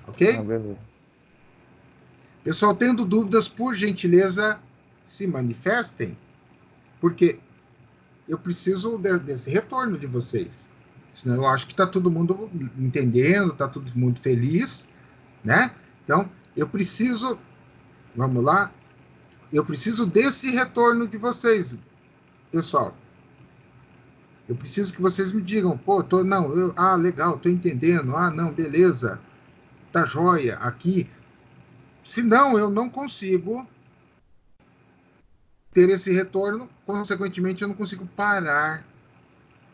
Ok? Pessoal, tendo dúvidas, por gentileza, se manifestem, porque eu preciso desse retorno de vocês. Senão eu acho que está todo mundo entendendo, está todo mundo feliz, né? Então, eu preciso, vamos lá, eu preciso desse retorno de vocês, pessoal. Eu preciso que vocês me digam, pô, legal, tô entendendo, não, beleza, tá joia, aqui. Senão, eu não consigo ter esse retorno, consequentemente, eu não consigo parar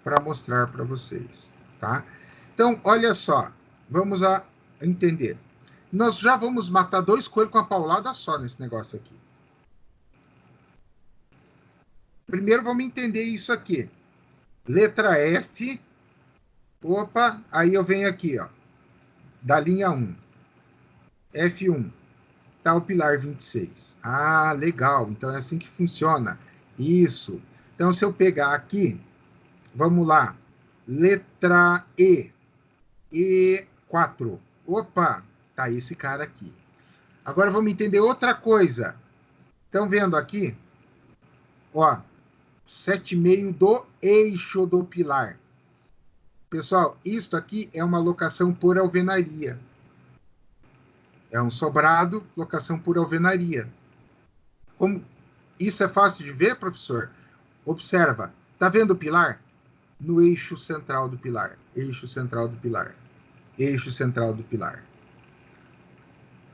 para mostrar para vocês, tá? Então, olha só, vamos a entender. Nós já vamos matar 2 coelhos com a paulada só nesse negócio aqui. Primeiro, vamos entender isso aqui. Letra F. Opa, aí eu venho aqui, ó, da linha 1. F1. Tá o pilar 26. Ah, legal. Então é assim que funciona. Isso. Então, se eu pegar aqui, vamos lá. Letra E. E4. Opa, tá esse cara aqui. Agora vamos entender outra coisa. Estão vendo aqui? Ó, 7,5 do eixo do pilar. Pessoal, isto aqui é uma locação por alvenaria. É um sobrado, locação por alvenaria. Como isso é fácil de ver, professor? Observa. Tá vendo o pilar? No eixo central do pilar. Eixo central do pilar. Eixo central do pilar.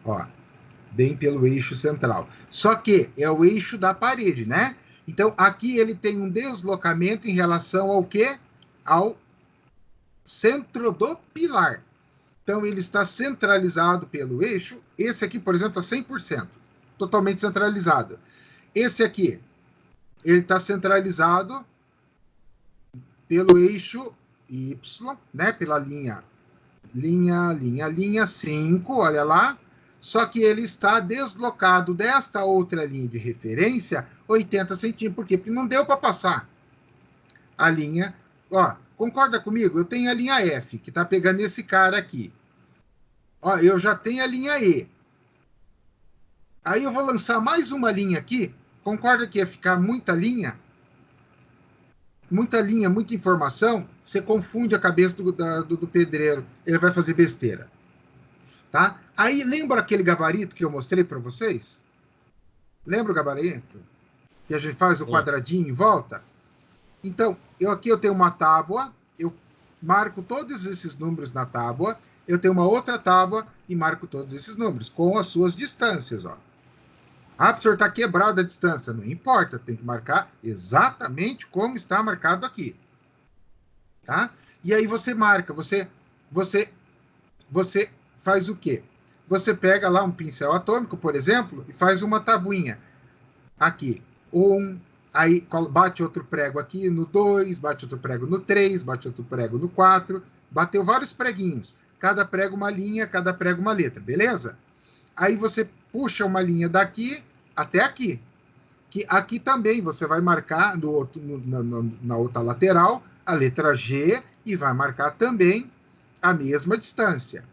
Ó, bem pelo eixo central. Só que é o eixo da parede, né? Então, aqui ele tem um deslocamento em relação ao quê? Ao centro do pilar. Então, ele está centralizado pelo eixo. Esse aqui, por exemplo, está 100%. Totalmente centralizado. Esse aqui, ele está centralizado pelo eixo Y, né? Pela linha 5, olha lá. Só que ele está deslocado desta outra linha de referência 80 centímetros. Por quê? Porque não deu para passar a linha. Ó, concorda comigo? Eu tenho a linha F, que está pegando esse cara aqui. Ó, eu já tenho a linha E. Aí eu vou lançar mais uma linha aqui. Concorda que ia ficar muita linha? Muita linha, muita informação. Você confunde a cabeça do pedreiro. Ele vai fazer besteira. Tá? Aí, lembra aquele gabarito que eu mostrei para vocês? Lembra o gabarito? Que a gente faz o quadradinho em volta? Então, aqui eu tenho uma tábua, eu marco todos esses números na tábua, eu tenho uma outra tábua, e marco todos esses números, com as suas distâncias, ó. Ah, professor, está quebrada a distância. Não importa, tem que marcar exatamente como está marcado aqui. Tá? E aí você marca, você faz o quê? Você pega lá um pincel atômico, por exemplo, e faz uma tabuinha. Aqui, 1, aí bate outro prego aqui no 2, bate outro prego no 3, bate outro prego no 4, bateu vários preguinhos. Cada prego uma linha, cada prego uma letra, beleza? Aí você puxa uma linha daqui até aqui. Que aqui também você vai marcar na outra lateral a letra G e vai marcar também a mesma distância.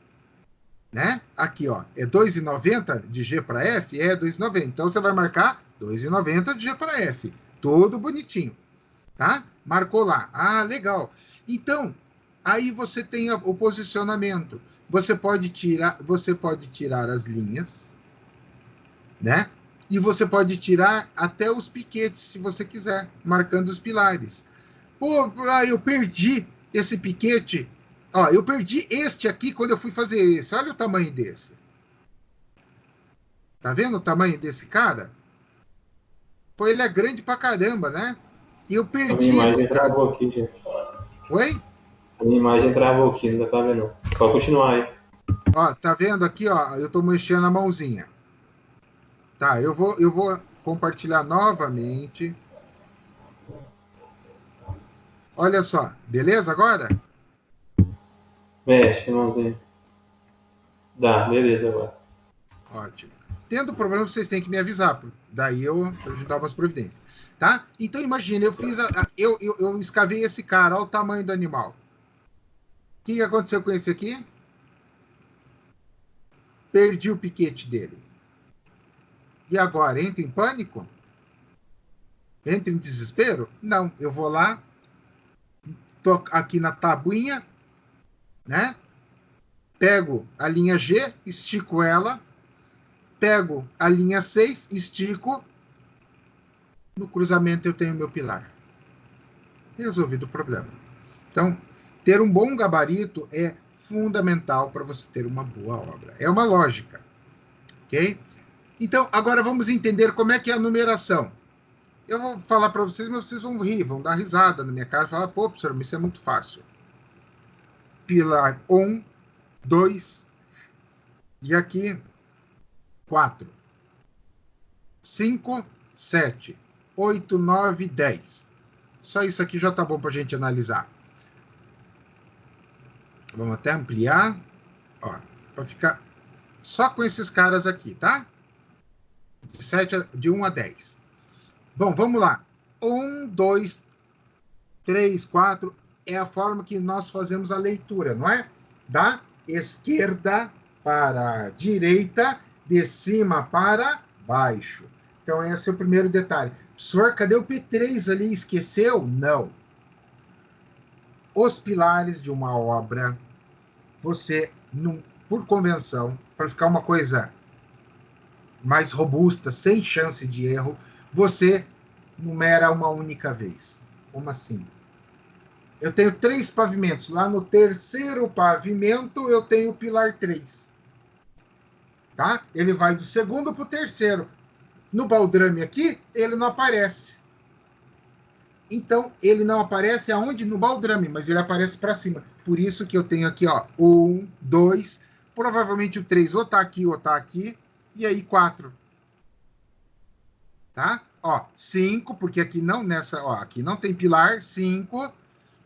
Né? Aqui, ó, é 2,90 de G para F? É 2,90. Então, você vai marcar 2,90 de G para F. Todo bonitinho. Tá? Marcou lá. Ah, legal. Então, aí você tem o posicionamento. Você pode tirar as linhas, né? E você pode tirar até os piquetes, se você quiser, marcando os pilares. Pô, eu perdi esse piquete. Ó, eu perdi este aqui quando eu fui fazer esse. Olha o tamanho desse. Tá vendo o tamanho desse cara? Pô, ele é grande pra caramba, né? E eu perdi esse. A minha imagem travou aqui, gente. Oi? A minha imagem travou aqui, não tá vendo? Pode continuar aí. Ó, tá vendo aqui, ó? Eu tô mexendo a mãozinha. Tá, eu vou compartilhar novamente. Olha só, beleza agora? Mexe, mãozinha. Dá, beleza agora. Ótimo. Tendo problema, vocês têm que me avisar. Daí eu juntar umas providências. Tá? Então, imagina, eu escavei esse cara, olha o tamanho do animal. O que aconteceu com esse aqui? Perdi o piquete dele. E agora, entra em pânico? Entra em desespero? Não, eu vou lá, tô aqui na tabuinha, né? Pego a linha G, estico ela, pego a linha 6, estico, no cruzamento eu tenho meu pilar. Resolvido o problema. Então, ter um bom gabarito é fundamental para você ter uma boa obra. É uma lógica, ok? Então, agora vamos entender como é que é a numeração. Eu vou falar para vocês, mas vocês vão rir, vão dar risada na minha cara e falar, pô, professor, isso é muito fácil. Pilar 1, 2, e aqui 4, 5, 7, 8, 9, 10. Só isso aqui já tá bom para a gente analisar. Vamos até ampliar, ó, para ficar só com esses caras aqui, tá? De 1 a 10. Bom, vamos lá. 1, 2, 3, 4 é a forma que nós fazemos a leitura, não é? Da esquerda para a direita, de cima para baixo. Então, esse é o primeiro detalhe. Professor, cadê o P3 ali? Esqueceu? Não. Os pilares de uma obra, você, por convenção, para ficar uma coisa mais robusta, sem chance de erro, você numera uma única vez. Como assim? Eu tenho 3 pavimentos. Lá no terceiro pavimento, eu tenho o pilar 3. Tá? Ele vai do segundo para o terceiro. No baldrame aqui, ele não aparece. Então, ele não aparece aonde? No baldrame, mas ele aparece para cima. Por isso que eu tenho aqui, ó, 1, 2, provavelmente o 3 ou está aqui ou está aqui, e aí 4. Tá? Ó, 5, porque aqui não aqui não tem pilar, 5,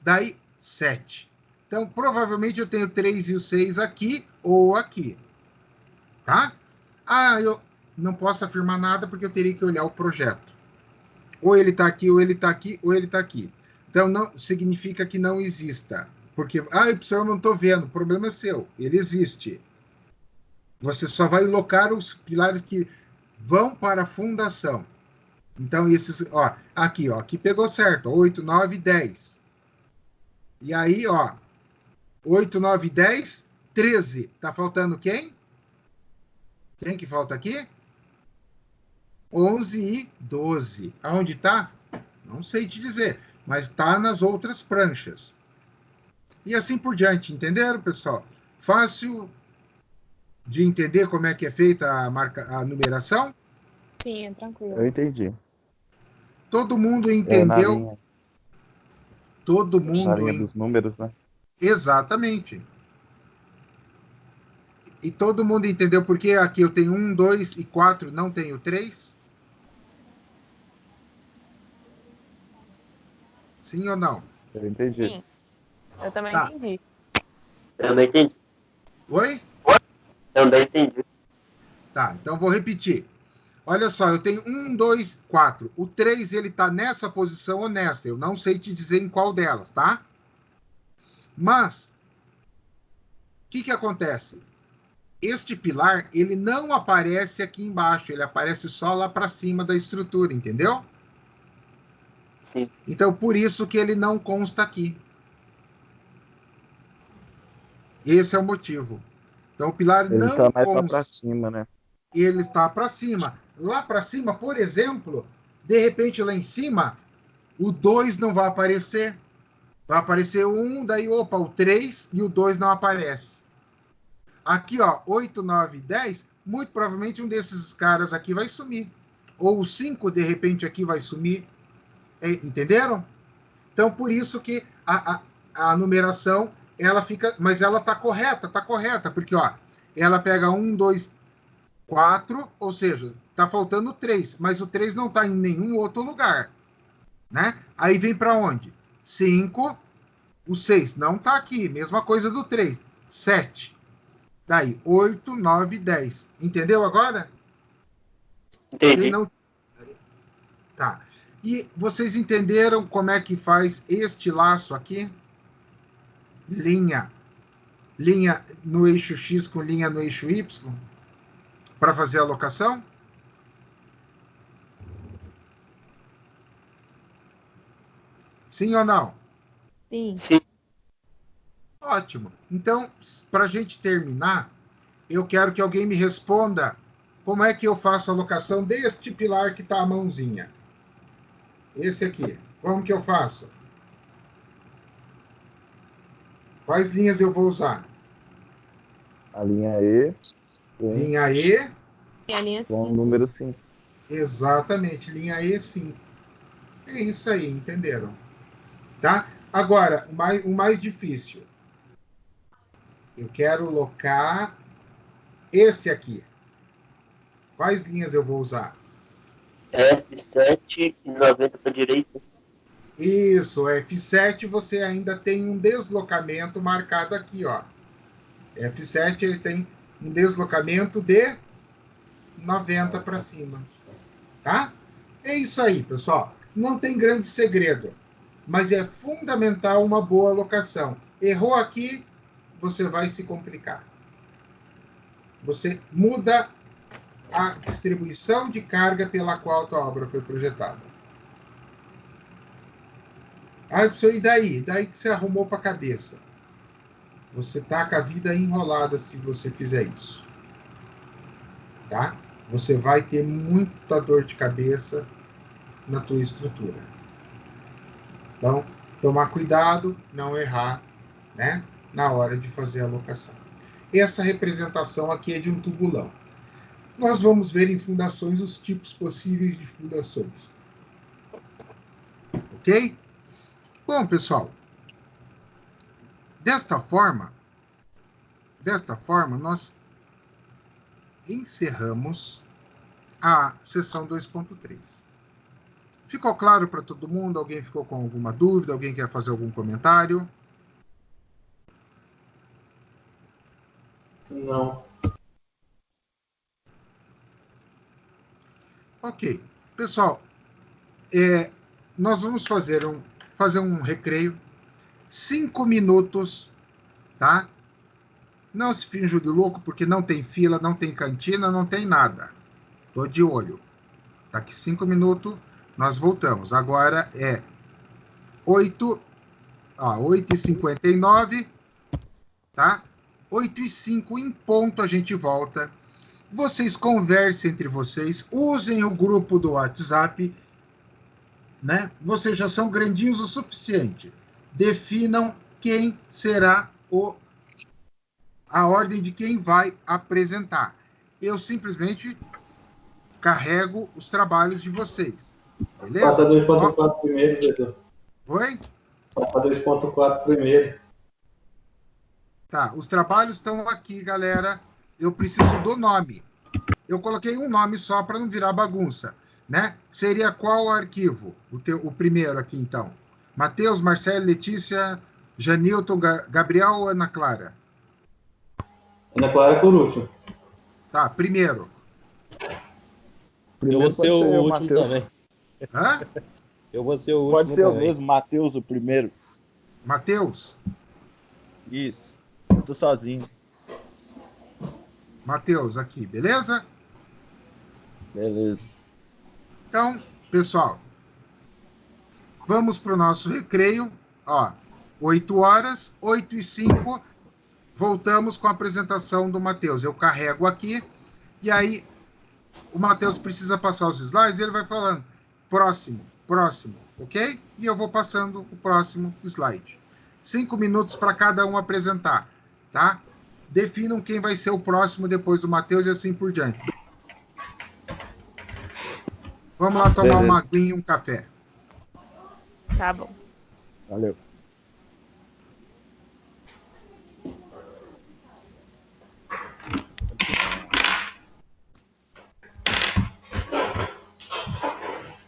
daí 7. Então, provavelmente eu tenho 3 e o 6 aqui ou aqui. Tá? Ah, eu não posso afirmar nada porque eu teria que olhar o projeto. Ou ele está aqui, ou ele está aqui, ou ele está aqui. Então, não significa que não exista. Porque, professor, eu não estou vendo. O problema é seu. Ele existe. Você só vai locar os pilares que vão para a fundação. Então, esses, ó, aqui pegou certo. 8, 9, 10. E aí, ó, 8, 9, 10, 13. Tá faltando quem? Quem que falta aqui? 11 e 12. Aonde está? Não sei te dizer, mas está nas outras pranchas. E assim por diante, entenderam, pessoal? Fácil, de entender como é que é feita a numeração? Sim, é tranquilo. Eu entendi. Todo mundo Na entendeu? linha, Todo na mundo linha dos números, né? Exatamente. E todo mundo entendeu por que aqui eu tenho 1, 2 e 4, não tenho 3? Sim ou não? Eu entendi. Sim, eu também Tá. entendi. Eu não entendi. Oi? Eu não entendi. Tá, então vou repetir. Olha só, eu tenho 1, 2, 4. O 3, ele tá nessa posição ou nessa. Eu não sei te dizer em qual delas, tá? Mas, o que acontece? Este pilar, ele não aparece aqui embaixo, ele aparece só lá para cima da estrutura, entendeu? Sim. Então, por isso que ele não consta aqui. Esse é o motivo. Então, o pilar Ele não tá mais lá consta. pra cima, né? Ele está para cima. Lá para cima, por exemplo, de repente lá em cima, o 2 não vai aparecer. Vai aparecer o 1, daí, opa, o 3 e o 2 não aparece. Aqui, ó, 8, 9, 10, muito provavelmente um desses caras aqui vai sumir. Ou o 5, de repente, aqui vai sumir. Entenderam? Então, por isso que a numeração, ela fica... Mas ela tá correta, porque, ó, ela pega 1, 2, 4, ou seja, tá faltando 3, mas o 3 não tá em nenhum outro lugar, né? Aí vem para onde? 5, o 6 não tá aqui, mesma coisa do 3, 7. Daí, 8, 9, 10. Entendeu agora? Entendi. Não... Tá. E vocês entenderam como é que faz este laço aqui? Linha no eixo X com linha no eixo Y? Para fazer a alocação? Sim ou não? Sim. Sim. Ótimo. Então, para a gente terminar, eu quero que alguém me responda como é que eu faço a alocação deste pilar que está à mãozinha. Esse aqui. Como que eu faço? Quais linhas eu vou usar? A linha E Linha E. E a linha com o 5. número 5. Exatamente, linha E5. É isso aí, entenderam? Tá? Agora, o mais difícil. Eu quero locar esse aqui. Quais linhas eu vou usar? F7 e 90 para a direita. Isso, F7 você ainda tem um deslocamento marcado aqui, ó. F7 ele tem um deslocamento de 90 para cima. Tá? É isso aí, pessoal. Não tem grande segredo, mas é fundamental uma boa alocação. Errou aqui, você vai se complicar. Você muda a distribuição de carga pela qual a tua obra foi projetada. Ah, e daí? Daí que você arrumou para a cabeça. Você tá com a vida enrolada se você fizer isso. Tá? Você vai ter muita dor de cabeça na tua estrutura. Então, tomar cuidado, não errar, né? Na hora de fazer a alocação. Essa representação aqui é de um tubulão. Nós vamos ver em fundações os tipos possíveis de fundações. Ok? Bom, pessoal, desta forma, nós encerramos a sessão 2.3. Ficou claro para todo mundo? Alguém ficou com alguma dúvida? Alguém quer fazer algum comentário? Não. Ok. Pessoal, nós vamos fazer um recreio. 5 minutos, tá? Não se finja de louco, porque não tem fila, não tem cantina, não tem nada. Tô de olho. Daqui 5 minutos, nós voltamos. Agora é 8h59, tá? 8h05 em ponto a gente volta. Vocês conversem entre vocês, usem o grupo do WhatsApp, né? Vocês já são grandinhos o suficiente. Definam quem será o a ordem de quem vai apresentar. Eu simplesmente carrego os trabalhos de vocês. Beleza? Passa 2.4 primeiro, Edu. Oi? Passa 2.4 primeiro. Tá, os trabalhos estão aqui, galera. Eu preciso do nome. Eu coloquei um nome só para não virar bagunça, né? Seria qual o arquivo? O primeiro aqui, então. Matheus, Marcelo, Letícia, Janilton, Gabriel ou Ana Clara? Ana Clara por último. Tá, primeiro. Eu vou ser o último Mateus. também. Hã? Eu vou ser o Pode último ser o também. mesmo, Matheus, o primeiro. Matheus? Isso. Eu tô sozinho. Matheus, aqui, beleza? Beleza. Então, pessoal, vamos para o nosso recreio. Ó, 8 horas, 8h05, voltamos com a apresentação do Matheus. Eu carrego aqui, e aí o Matheus precisa passar os slides e ele vai falando próximo, próximo, ok? E eu vou passando o próximo slide. 5 minutos para cada um apresentar, tá? Definam quem vai ser o próximo depois do Matheus e assim por diante. Vamos lá tomar uma aguinha e um café. Tá bom. Valeu.